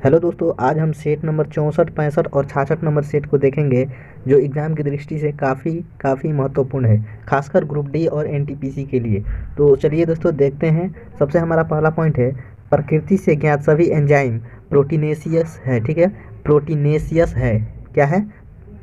Hello दोस्तों, आज हम सेट नंबर 64, 65 और 66 नंबर सेट को देखेंगे जो एग्ज़ाम की दृष्टि से काफ़ी काफ़ी महत्वपूर्ण है, खासकर ग्रुप डी और एनटीपीसी के लिए। तो चलिए दोस्तों देखते हैं। सबसे हमारा पहला पॉइंट है, प्रकृति से ज्ञात सभी एंजाइम प्रोटीनेशियस है। ठीक है, प्रोटीनेशियस है। क्या है?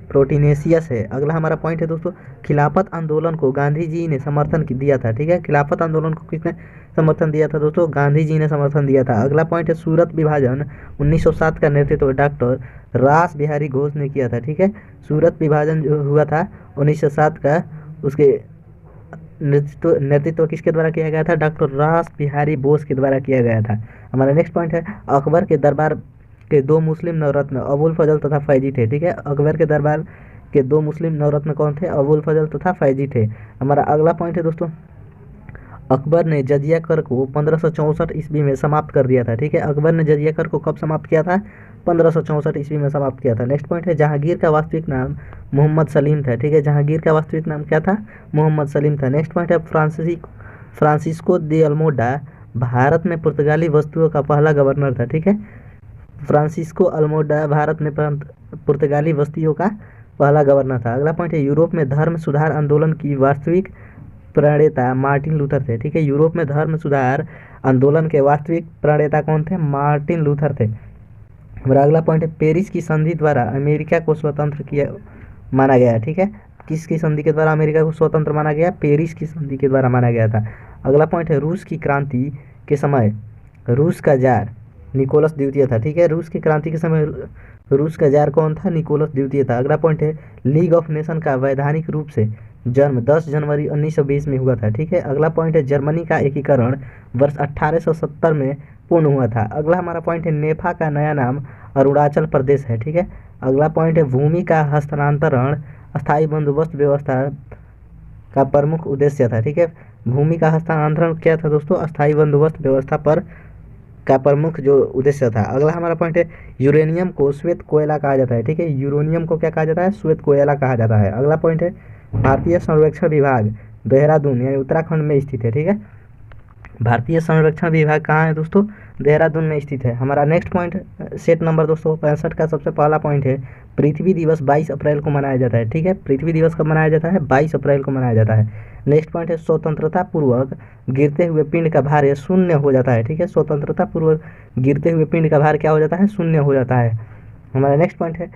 प्रोटीनेशियस है। अगला हमारा पॉइंट है दोस्तों, खिलाफत आंदोलन को गांधी जी ने समर्थन दिया था। ठीक है, खिलाफत आंदोलन को किसने समर्थन दिया था दोस्तों? गांधी जी ने समर्थन दिया था। अगला पॉइंट है, सूरत विभाजन 1907 का नेतृत्व डॉक्टर रास बिहारी घोष ने किया था। ठीक है, सूरत विभाजन जो हुआ था 1907 का, उसके नेतृत्व किसके द्वारा किया गया था? डॉक्टर रास बिहारी बोस के द्वारा किया गया था। हमारा नेक्स्ट पॉइंट है, अकबर के दरबार के दो मुस्लिम नवरत्न अबुल फजल तथा फैजी थे। ठीक है, अकबर के दरबार के दो मुस्लिम नवरत्न कौन थे? अबुल फजल तथा फैजी थे। हमारा अगला पॉइंट है दोस्तों, अकबर ने जजिया कर को 1564 ईस्वी में समाप्त कर दिया था। ठीक है, अकबर ने जजिया कर को कब समाप्त किया था? 1564 ईस्वी में समाप्त किया था। नेक्स्ट पॉइंट है, जहांगीर का वास्तविक नाम मोहम्मद सलीम था। ठीक है, जहांगीर का वास्तविक नाम क्या था? मोहम्मद सलीम था। नेक्स्ट पॉइंट है, फ्रांसिस्को दे अल्मोडा भारत में पुर्तगाली वस्तुओं का पहला गवर्नर था। ठीक है, फ्रांसिस्को अल्मोडा भारत में पुर्तगाली वस्तुओं का पहला गवर्नर था। अगला पॉइंट है, यूरोप में धर्म सुधार आंदोलन की वास्तविक प्रणेता मार्टिन लूथर थे। ठीक है, यूरोप में धर्म सुधार आंदोलन के वास्तविक प्रणेता कौन थे? मार्टिन लूथर थे। हमारा अगला पॉइंट है, पेरिस की संधि द्वारा अमेरिका को स्वतंत्र किया माना गया। ठीक है, किसकी संधि के द्वारा अमेरिका को स्वतंत्र माना गया? पेरिस की संधि के द्वारा माना गया था। अगला पॉइंट है, रूस की क्रांति के समय रूस का जार निकोलस द्वितीय था। ठीक है, रूस की क्रांति के समय रूस का जार कौन था? निकोलस द्वितीय था। अगला पॉइंट है, लीग ऑफ नेशन का वैधानिक रूप से जन्म 10 जनवरी 1920 में हुआ था। ठीक है, अगला पॉइंट है, जर्मनी का एकीकरण वर्ष 1870 में पूर्ण हुआ था। अगला हमारा पॉइंट है, नेफा का नया नाम अरुणाचल प्रदेश है। ठीक है, अगला पॉइंट है, भूमि का हस्तांतरण अस्थायी बंदोबस्त व्यवस्था का प्रमुख उद्देश्य था। ठीक है, भूमि का हस्तांतरण क्या था दोस्तों? अस्थायी बंदोबस्त व्यवस्था पर का प्रमुख जो उद्देश्य था। अगला हमारा पॉइंट है, यूरेनियम को श्वेत कोयला कहा जाता है। ठीक है, यूरेनियम को क्या कहा जाता है? श्वेत कोयला कहा जाता है। अगला पॉइंट है, भारतीय सर्वेक्षण विभाग देहरादून यानी उत्तराखंड में स्थित है। ठीक है, भारतीय संरक्षण विभाग कहाँ है दोस्तों? देहरादून में स्थित है। हमारा नेक्स्ट पॉइंट सेट नंबर दोस्तों 65 का सबसे पहला पॉइंट है, पृथ्वी दिवस 22 अप्रैल को मनाया जाता है। ठीक है, पृथ्वी दिवस कब मनाया जाता है? 22 अप्रैल को मनाया जाता है। नेक्स्ट पॉइंट है, स्वतंत्रता पूर्वक गिरते हुए पिंड का भार शून्य हो जाता है। ठीक है, स्वतंत्रता पूर्वक गिरते हुए पिंड का भार क्या हो जाता है? शून्य हो जाता है। हमारा नेक्स्ट पॉइंट है,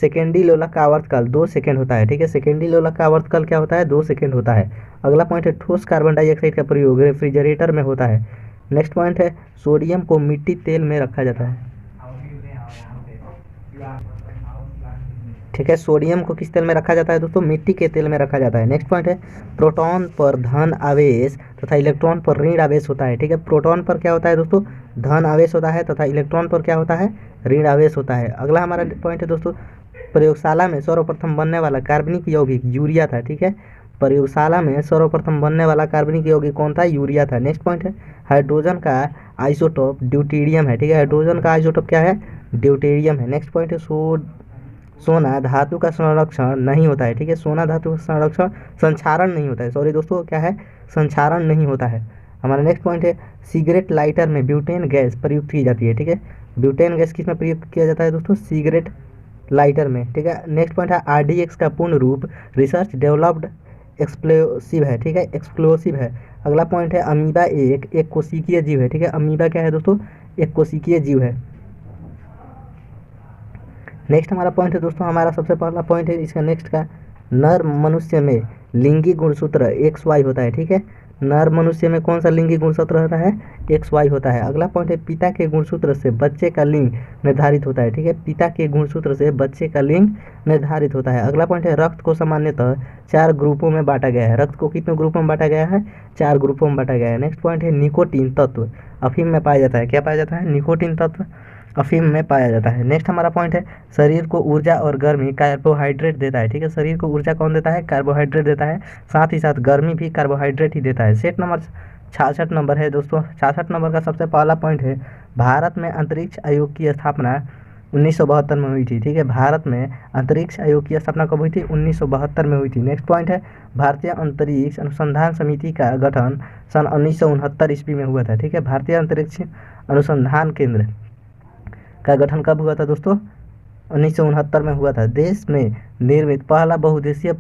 सेकेंडी लोलक का आवर्तकाल 2 सेकंड होता है। ठीक है, सेकेंडी लोलक का आवर्तकाल क्या होता है? 2 सेकंड होता है। अगला पॉइंट है, ठोस कार्बन डाइऑक्साइड का प्रयोग रेफ्रिजरेटर में होता है। नेक्स्ट पॉइंट है, सोडियम को मिट्टी तेल में रखा जाता है। ठीक है, सोडियम को किस तेल में रखा जाता है दोस्तों? मिट्टी के तेल में रखा जाता है। नेक्स्ट पॉइंट है, प्रोटॉन पर धन आवेश तथा इलेक्ट्रॉन पर ऋण आवेश होता है। ठीक है, प्रोटॉन पर क्या होता है दोस्तों? धन आवेश होता है तथा इलेक्ट्रॉन पर क्या होता है? ऋण आवेश होता है। अगला हमारा पॉइंट है दोस्तों, प्रयोगशाला में सर्वप्रथम बनने वाला कार्बनिक यौगिक यूरिया था। ठीक है, प्रयोगशाला में सर्वप्रथम बनने वाला कार्बनिक यौगिक कौन था? यूरिया था। नेक्स्ट पॉइंट है, हाइड्रोजन का आइसोटोप ड्यूटेरियम है। ठीक है, हाइड्रोजन का आइसोटोप क्या है? ड्यूटेरियम है। नेक्स्ट पॉइंट है, सोना धातु का संरक्षण नहीं होता है। ठीक है, सोना धातु का संरक्षण संक्षारण नहीं होता है। सॉरी दोस्तों, क्या है? संक्षारण नहीं होता है। हमारा नेक्स्ट पॉइंट है, सिगरेट लाइटर में ब्यूटेन गैस प्रयुक्त की जाती है। ठीक है, ब्यूटेन गैस किस में प्रयुक्त किया जाता है दोस्तों? सिगरेट लाइटर में। ठीक है, नेक्स्ट पॉइंट है, आरडीएक्स का पूर्ण रूप रिसर्च डेवलप्ड एक्सप्लोसिव है। ठीक है, एक्सप्लोसिव है। अगला पॉइंट है, अमीबा एक कोशिकीय जीव है। ठीक है, अमीबा क्या है दोस्तों? एक कोशिकीय जीव है। नेक्स्ट हमारा पॉइंट है दोस्तों, हमारा सबसे पहला पॉइंट है इसका नेक्स्ट का, नर मनुष्य में लिंगी गुणसूत्र एक्स वाई होता है। ठीक है, नर मनुष्य में कौन सा लिंगी गुणसूत्र होता है? एक्स वाई होता है। अगला पॉइंट है, पिता के गुणसूत्र से बच्चे का लिंग निर्धारित होता है। ठीक है, पिता के गुणसूत्र से बच्चे का लिंग निर्धारित होता है। अगला पॉइंट है, रक्त को सामान्यतः 4 ग्रुपों में बांटा गया है। रक्त को कितने ग्रुपों में बांटा गया है? 4 ग्रुपों में बांटा गया है। नेक्स्ट पॉइंट है, निकोटीन तत्व अफीम में पाया जाता है। क्या पाया जाता है? निकोटीन तत्व अफीम में पाया जाता है। नेक्स्ट हमारा पॉइंट है, शरीर को ऊर्जा और गर्मी कार्बोहाइड्रेट देता है। ठीक है, शरीर को ऊर्जा कौन देता है? कार्बोहाइड्रेट देता है, साथ ही साथ गर्मी भी कार्बोहाइड्रेट ही देता है। सेट नंबर 66 नंबर है दोस्तों। 66 नंबर का सबसे पहला पॉइंट है, भारत में अंतरिक्ष आयोग की स्थापना 1972 में हुई थी। ठीक है, भारत में अंतरिक्ष आयोग की स्थापना कब हुई थी? 1972 में हुई थी। नेक्स्ट पॉइंट है, भारतीय अंतरिक्ष अनुसंधान समिति का गठन सन 1969 ईस्वी में हुआ था। ठीक है, भारतीय अंतरिक्ष अनुसंधान केंद्र का गठन कब हुआ था दोस्तों? 1969 में हुआ था। देश में निर्मित पहला बहुउद्देशीय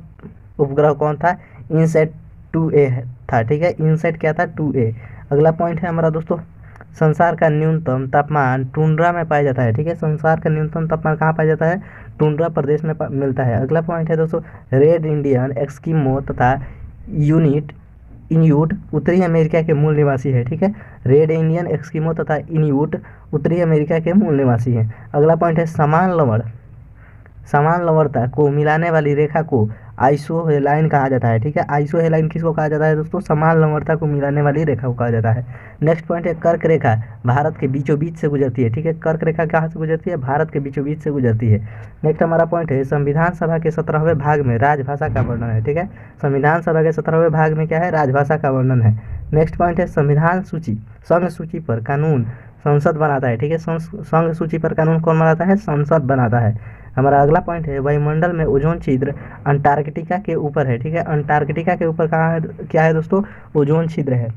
उपग्रह कौन था? इनसैट 2A था, ठीक है। इनसैट क्या था? 2A। अगला पॉइंट है हमारा दोस्तों, संसार का न्यूनतम तापमान टुंड्रा में पाया जाता है, ठीक है। संसार का न्यूनतम तापमान कहाँ पाया जाता है? टुंड्रा प्रदेश में मिलता है। अगला पॉइंट है दोस्तों, रेड इंडियन, एस्किमो तथा इन्यूट उत्तरी अमेरिका के मूल निवासी है, ठीक है। रेड इंडियन, एस्किमो तथा इन्यूट उत्तरी अमेरिका के मूल निवासी हैं। अगला पॉइंट है, समान लवणता को मिलाने वाली रेखा को आइसोहेलाइन कहा जाता है, ठीक है। आइसोहेलाइन किसको कहा जाता है दोस्तों? समान लवणता को मिलाने वाली रेखा को कहा जाता है। नेक्स्ट पॉइंट है, कर्क रेखा भारत के बीचों बीच से गुजरती है, ठीक है। कर्क रेखा कहाँ से गुजरती है? भारत के बीचों बीच से गुजरती है। नेक्स्ट हमारा पॉइंट है, संविधान सभा के 17वें भाग में राजभाषा का वर्णन है, ठीक है। संविधान सभा के 17वें भाग में क्या है? राजभाषा का वर्णन है। नेक्स्ट पॉइंट है, संविधान सूची, संघ सूची पर कानून संसद बनाता है, ठीक है। संघ सूची पर कानून कौन बनाता है? संसद बनाता है। हमारा अगला पॉइंट है, वायुमंडल में ओजोन छिद्र अंटार्कटिका के ऊपर है, ठीक है। अंटार्कटिका के ऊपर कहाँ है? क्या है दोस्तों? ओजोन छिद्र है।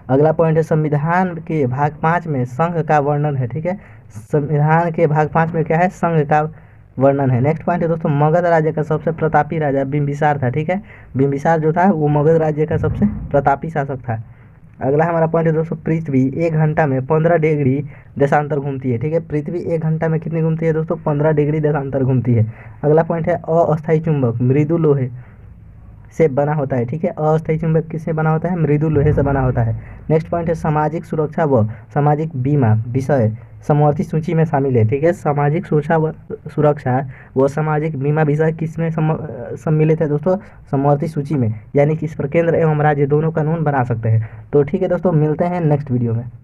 अगला पॉइंट है, संविधान के भाग 5 में संघ का वर्णन है, ठीक है। संविधान के भाग 5 में क्या है? संघ का वर्णन है। नेक्स्ट पॉइंट है दोस्तों, मगध राज्य का सबसे प्रतापी राजा बिंबिसार था, ठीक है। बिंबिसार जो था वो मगध राज्य का सबसे प्रतापी शासक था। अगला हमारा पॉइंट है दोस्तों, पृथ्वी 1 घंटा में 15 डिग्री देशांतर घूमती है, ठीक है। पृथ्वी 1 घंटा में कितनी घूमती है दोस्तों? 15 डिग्री देशांतर घूमती है। अगला पॉइंट है, अस्थायी चुंबक मृदु लोहे से बना होता है, ठीक है। अस्थायी चुंबक किससे बना होता है? मृदु लोहे से बना होता है। नेक्स्ट पॉइंट है, सामाजिक सुरक्षा व सामाजिक बीमा विषय समवर्ती सूची में शामिल है, ठीक है। सामाजिक सुरक्षा व सामाजिक बीमा विषय किसमें सम्मिलित है दोस्तों? समवर्ती सूची में, यानी कि इस पर केंद्र एवं राज्य दोनों कानून बना सकते हैं। तो ठीक है दोस्तों, मिलते हैं नेक्स्ट वीडियो में।